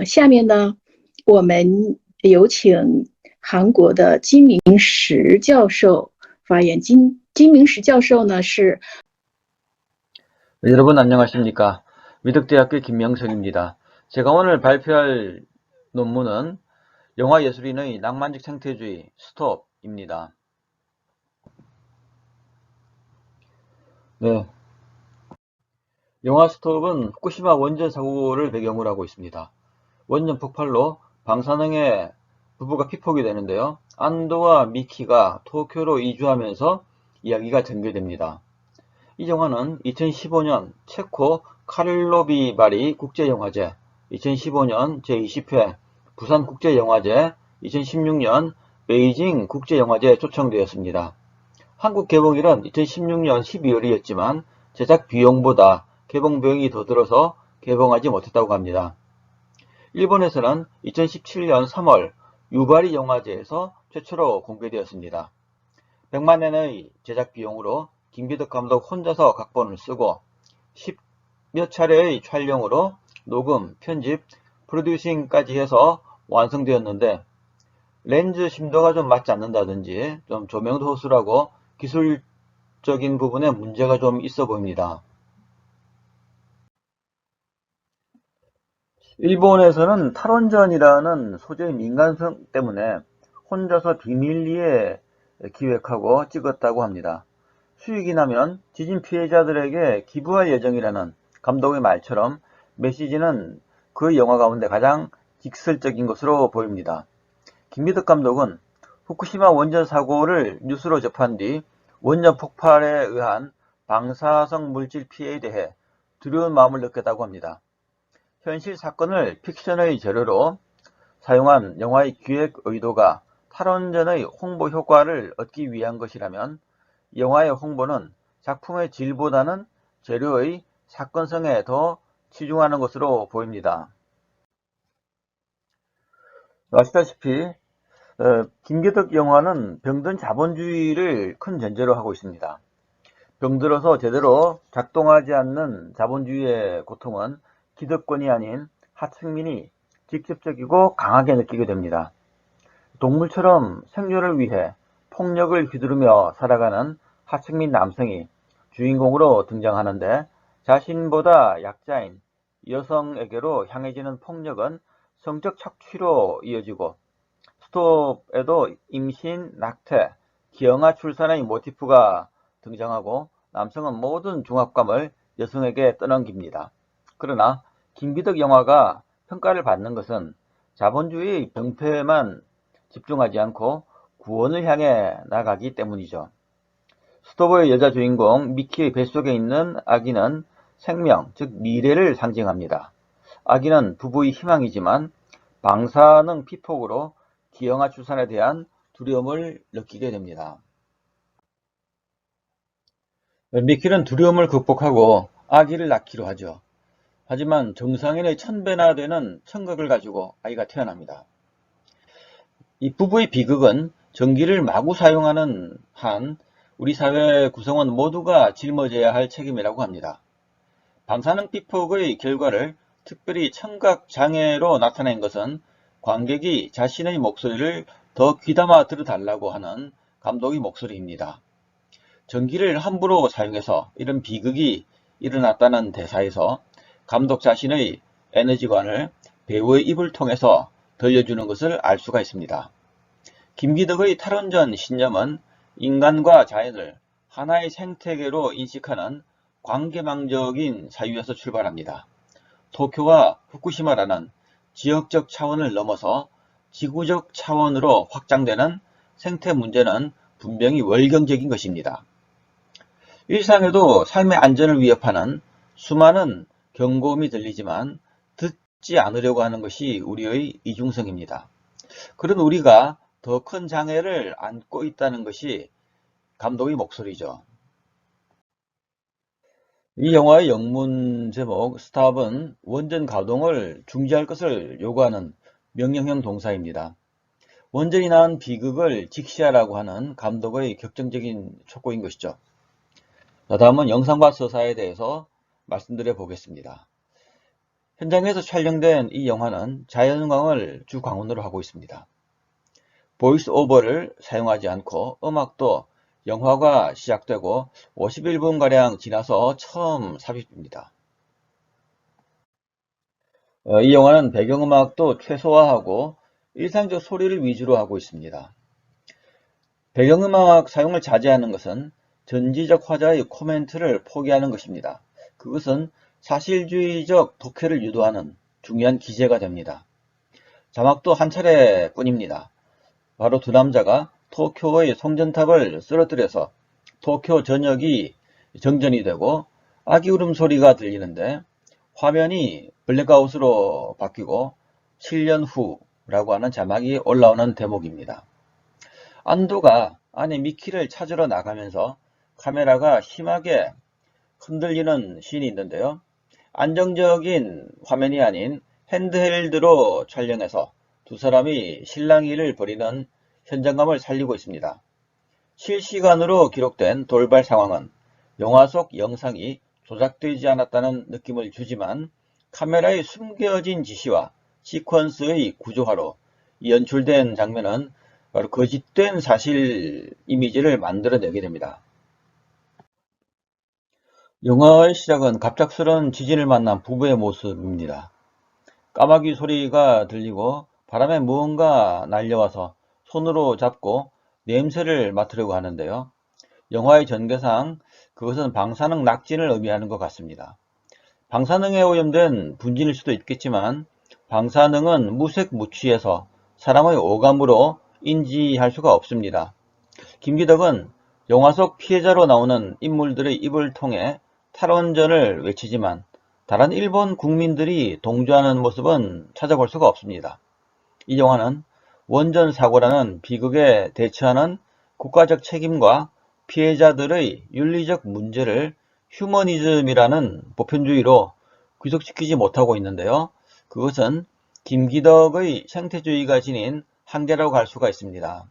下面呢，我们有请韩国的金明石教授发言。金明石教授呢是 여러분 안녕하십니까? 미덕대학교 김명석입니다. 제가 오늘 발표할 논문은 영화예술인의 낭만적 생태주의 스톱입니다. 네, 영화 스톱은 후쿠시마 원전 사고를 배경으로 하고 있습니다. 원전 폭발로 방사능에 부부가 피폭이 되는데요. 안도와 미키가 도쿄로 이주하면서 이야기가 전개됩니다. 이 영화는 2015년 체코 카를로비 바리 국제영화제, 2015년 제20회 부산국제영화제, 2016년 베이징 국제영화제에 초청되었습니다. 한국 개봉일은 2016년 12월이었지만 제작 비용보다 개봉 비용이 더 들어서 개봉하지 못했다고 합니다. 일본에서는 2017년 3월 유바리 영화제에서 최초로 공개되었습니다. 100만 엔의 제작 비용으로 김기덕 감독 혼자서 각본을 쓰고 10몇 차례의 촬영으로 녹음, 편집, 프로듀싱까지 해서 완성되었는데 렌즈 심도가 좀 맞지 않는다든지 좀 조명도 허술하고 기술적인 부분에 문제가 좀 있어 보입니다. 일본에서는 탈원전이라는 소재의 민감성 때문에 혼자서 비밀리에 기획하고 찍었다고 합니다. 수익이 나면 지진 피해자들에게 기부할 예정이라는 감독의 말처럼 메시지는 그 영화 가운데 가장 직설적인 것으로 보입니다. 김기덕 감독은 후쿠시마 원전 사고를 뉴스로 접한 뒤 원전 폭발에 의한 방사성 물질 피해에 대해 두려운 마음을 느꼈다고 합니다. 현실 사건을 픽션의 재료로 사용한 영화의 기획 의도가 탈원전의 홍보 효과를 얻기 위한 것이라면 영화의 홍보는 작품의 질보다는 재료의 사건성에 더 치중하는 것으로 보입니다. 아시다시피 김기덕 영화는 병든 자본주의를 큰 전제로 하고 있습니다. 병들어서 제대로 작동하지 않는 자본주의의 고통은 기득권이 아닌 하층민이 직접적이고 강하게 느끼게 됩니다. 동물처럼 생존을 위해 폭력을 휘두르며 살아가는 하층민 남성이 주인공으로 등장하는데 자신보다 약자인 여성에게로 향해지는 폭력은 성적 착취로 이어지고 스톱에도 임신, 낙태, 기형아 출산의 모티프가 등장하고 남성은 모든 중압감을 여성에게 떠넘깁니다. 그러나 김기덕 영화가 평가를 받는 것은 자본주의의 병폐에만 집중하지 않고 구원을 향해 나가기 때문이죠. 스톱의 여자 주인공 미키의 뱃속에 있는 아기는 생명, 즉 미래를 상징합니다. 아기는 부부의 희망이지만 방사능 피폭으로 기형아 출산에 대한 두려움을 느끼게 됩니다. 미키는 두려움을 극복하고 아기를 낳기로 하죠. 하지만 정상인의 1000배나 되는 청각을 가지고 아이가 태어납니다. 이 부부의 비극은 전기를 마구 사용하는 한 우리 사회 구성원 모두가 짊어져야 할 책임이라고 합니다. 방사능 피폭의 결과를 특별히 청각장애로 나타낸 것은 관객이 자신의 목소리를 더 귀담아 들어달라고 하는 감독의 목소리입니다. 전기를 함부로 사용해서 이런 비극이 일어났다는 대사에서 감독 자신의 에너지관을 배우의 입을 통해서 들려주는 것을 알 수가 있습니다. 김기덕의 탈원전 신념은 인간과 자연을 하나의 생태계로 인식하는 관계망적인 사유에서 출발합니다. 도쿄와 후쿠시마라는 지역적 차원을 넘어서 지구적 차원으로 확장되는 생태 문제는 분명히 월경적인 것입니다. 일상에도 삶의 안전을 위협하는 수많은 경고음이 들리지만 듣지 않으려고 하는 것이 우리의 이중성입니다. 그런 우리가 더 큰 장애를 안고 있다는 것이 감독의 목소리죠. 이 영화의 영문 제목 스탑은 원전 가동을 중지할 것을 요구하는 명령형 동사입니다. 원전이 낳은 비극을 직시하라고 하는 감독의 격정적인 촉구인 것이죠. 다음은 영상과 서사에 대해서 말씀드려 보겠습니다. 현장에서 촬영된 이 영화는 자연광을 주 광원으로 하고 있습니다. 보이스 오버를 사용하지 않고 음악도 영화가 시작되고 51분가량 지나서 처음 삽입됩니다. 이 영화는 배경음악도 최소화하고 일상적 소리를 위주로 하고 있습니다. 배경음악 사용을 자제하는 것은 전지적 화자의 코멘트를 포기하는 것입니다. 그것은 사실주의적 독해를 유도하는 중요한 기제가 됩니다. 자막도 한 차례뿐입니다. 바로 두 남자가 도쿄의 송전탑을 쓰러뜨려서 도쿄 전역이 정전이 되고 아기 울음소리가 들리는데 화면이 블랙아웃으로 바뀌고 7년 후라고 하는 자막이 올라오는 대목입니다. 안도가 아내 미키를 찾으러 나가면서 카메라가 심하게 흔들리는 씬이 있는데요. 안정적인 화면이 아닌 핸드헬드로 촬영해서 두 사람이 실랑이를 벌이는 현장감을 살리고 있습니다. 실시간으로 기록된 돌발 상황은 영화 속 영상이 조작되지 않았다는 느낌을 주지만 카메라의 숨겨진 지시와 시퀀스의 구조화로 연출된 장면은 바로 거짓된 사실 이미지를 만들어내게 됩니다. 영화의 시작은 갑작스런 지진을 만난 부부의 모습입니다. 까마귀 소리가 들리고 바람에 무언가 날려와서 손으로 잡고 냄새를 맡으려고 하는데요. 영화의 전개상 그것은 방사능 낙진을 의미하는 것 같습니다. 방사능에 오염된 분진일 수도 있겠지만 방사능은 무색무취해서 사람의 오감으로 인지할 수가 없습니다. 김기덕은 영화 속 피해자로 나오는 인물들의 입을 통해 탈원전을 외치지만 다른 일본 국민들이 동조하는 모습은 찾아볼 수가 없습니다. 이 영화는 원전 사고라는 비극에 대처하는 국가적 책임과 피해자들의 윤리적 문제를 휴머니즘이라는 보편주의로 귀속시키지 못하고 있는데요. 그것은 김기덕의 생태주의가 지닌 한계라고 할 수가 있습니다.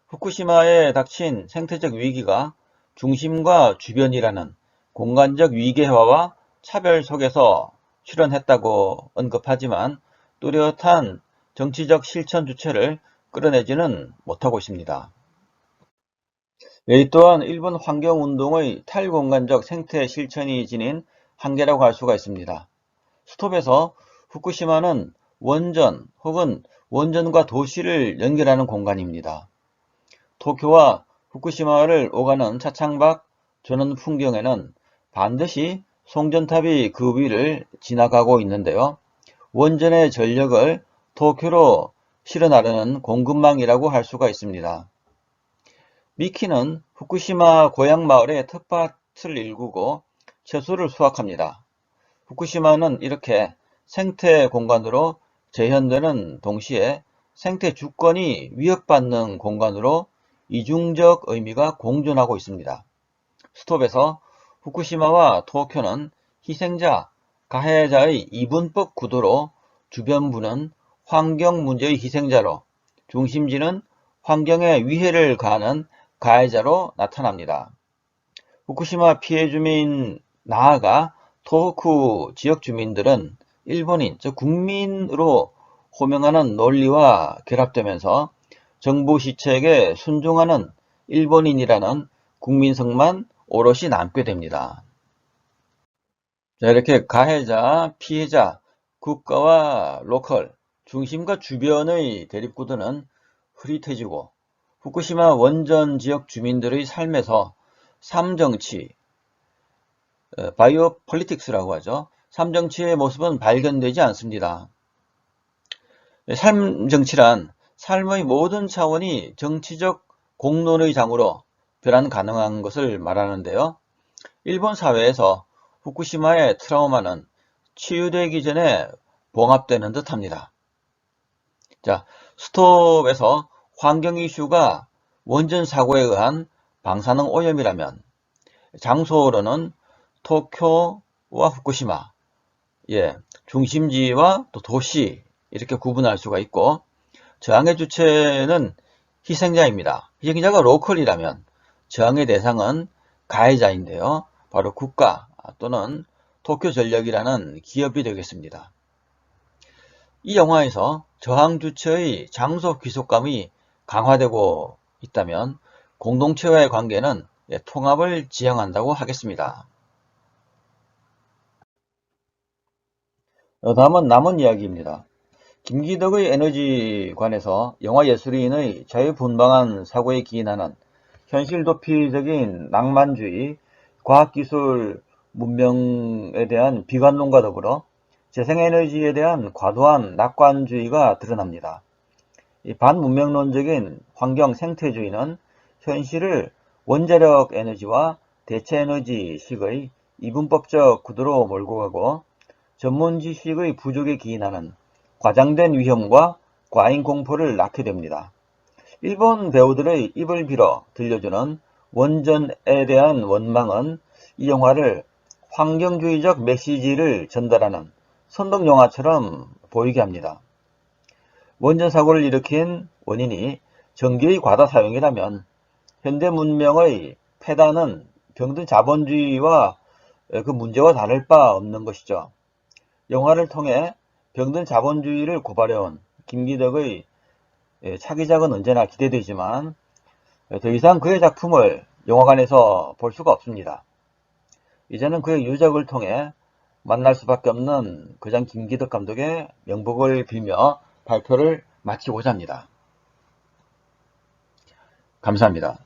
후쿠시마에 닥친 생태적 위기가 중심과 주변이라는 공간적 위계화와 차별 속에서 출현했다고 언급하지만 뚜렷한 정치적 실천 주체를 끌어내지는 못하고 있습니다. 이 또한 일본 환경운동의 탈공간적 생태 실천이 지닌 한계라고 할 수가 있습니다. 스톱에서 후쿠시마는 원전 혹은 원전과 도시를 연결하는 공간입니다. 도쿄와 후쿠시마를 오가는 차창밖 전원 풍경에는 반드시 송전탑이 그 위를 지나가고 있는데요. 원전의 전력을 도쿄로 실어나르는 공급망이라고 할 수가 있습니다. 미키는 후쿠시마 고향 마을의 텃밭을 일구고 채소를 수확합니다. 후쿠시마는 이렇게 생태 공간으로 재현되는 동시에 생태 주권이 위협받는 공간으로 이중적 의미가 공존하고 있습니다. 스톱에서 후쿠시마와 도쿄는 희생자, 가해자의 이분법 구도로 주변부는 환경 문제의 희생자로 중심지는 환경에 위해를 가하는 가해자로 나타납니다. 후쿠시마 피해 주민 나아가 토호쿠 지역 주민들은 일본인, 즉 국민으로 호명하는 논리와 결합되면서 정부 시책에 순종하는 일본인이라는 국민성만 오롯이 남게 됩니다. 자, 이렇게 가해자, 피해자, 국가와 로컬, 중심과 주변의 대립구도는 흐릿해지고 후쿠시마 원전 지역 주민들의 삶에서 삼정치, 바이오 폴리틱스라고 하죠. 삼정치의 모습은 발견되지 않습니다. 삶정치란 삶의 모든 차원이 정치적 공론의 장으로 변환 가능한 것을 말하는데요. 일본 사회에서 후쿠시마의 트라우마는 치유되기 전에 봉합되는 듯 합니다. 자, 스톱에서 환경 이슈가 원전 사고에 의한 방사능 오염이라면 장소로는 도쿄와 후쿠시마, 중심지와 또 도시 이렇게 구분할 수가 있고 저항의 주체는 희생자입니다. 희생자가 로컬이라면 저항의 대상은 가해자인데요. 바로 국가 또는 도쿄전력이라는 기업이 되겠습니다. 이 영화에서 저항 주체의 장소 귀속감이 강화되고 있다면 공동체와의 관계는 통합을 지향한다고 하겠습니다. 다음은 남은 이야기입니다. 김기덕의 에너지관에서 영화예술인의 자유분방한 사고에 기인하는 현실도피적인 낭만주의, 과학기술 문명에 대한 비관론과 더불어 재생에너지에 대한 과도한 낙관주의가 드러납니다. 이 반문명론적인 환경 생태주의는 현실을 원자력 에너지와 대체에너지식의 이분법적 구도로 몰고 가고 전문지식의 부족에 기인하는 과장된 위험과 과잉 공포를 낳게 됩니다. 일본 배우들의 입을 빌어 들려주는 원전에 대한 원망은 이 영화를 환경주의적 메시지를 전달하는 선동영화처럼 보이게 합니다. 원전 사고를 일으킨 원인이 전기의 과다 사용이라면 현대 문명의 폐단은 병든 자본주의와 그 문제와 다를 바 없는 것이죠. 영화를 통해 병든 자본주의를 고발해온 김기덕의 차기작은 언제나 기대되지만 더 이상 그의 작품을 영화관에서 볼 수가 없습니다. 이제는 그의 유작을 통해 만날 수밖에 없는 거장 김기덕 감독의 명복을 빌며 발표를 마치고자 합니다. 감사합니다.